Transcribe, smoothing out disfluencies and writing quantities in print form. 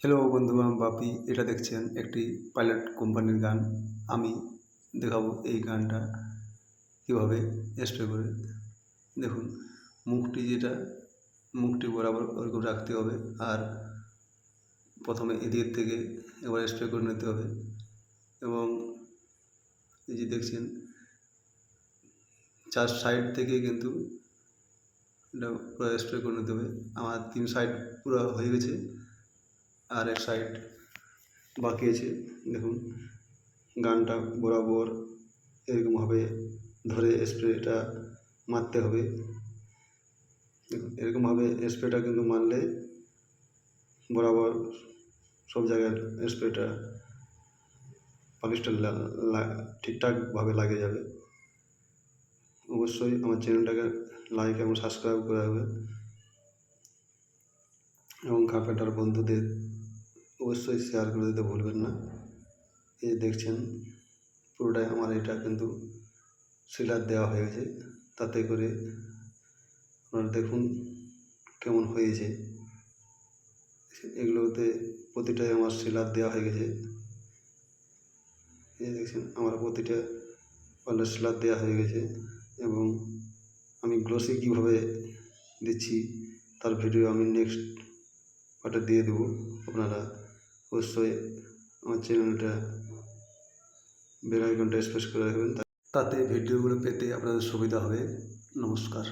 Hello বন্ধু, আমি বাপি। এটা দেখছেন একটি পাইলট কোম্পানির গান। আমি দেখাবো এই গানটা কীভাবে স্প্রে করে। দেখুন, মুখটি বরাবর ওরকম রাখতে হবে, আর প্রথমে এদিক থেকে এবার স্প্রে করে নিতে হবে। এবং এই যে দেখছেন, চার সাইড থেকে কিন্তু এটা পুরো স্প্রে করে নিতে হবে। আমার 3 সাইড পুরো হয়ে গেছে, আর এক সাইড বাকি আছে। দেখুন, গানটা বরাবর এরকমভাবে ধরে স্প্রেটা মারতে হবে। দেখুন, এরকমভাবে স্প্রেটা কিন্তু মারলে বরাবর সব জায়গায় স্প্রেটা পালিশটা ঠিকঠাকভাবে লাগে যাবে। অবশ্যই আমার চ্যানেলটাকে লাইক এবং সাবস্ক্রাইব করে রাখবেন, এবং কার্পেন্টার বন্ধুদের অবশ্যই শেয়ার করে দিতে ভুলবেন না। এই দেখছেন, পুরোটাই আমার এটা কিন্তু সিলার দেওয়া হয়ে গেছে। তাতে করে আপনারা দেখুন কেমন হয়েছে। এগুলোতে প্রতিটাই আমার সিলার দেওয়া হয়ে গেছে। এই দেখছেন, আমার প্রতিটা পাল্লা সিলার দেওয়া হয়ে গেছে। এবং আমি গ্লসি কীভাবে দিচ্ছি তার ভিডিও আমি নেক্সট পার্টে দিয়ে দেবো। আপনারা অবশ্যই আমার চ্যানেলটা বেল আইকনটা প্রেস করে রাখবেন, তাতে ভিডিওগুলো পেতে আপনাদের সুবিধা হবে। নমস্কার।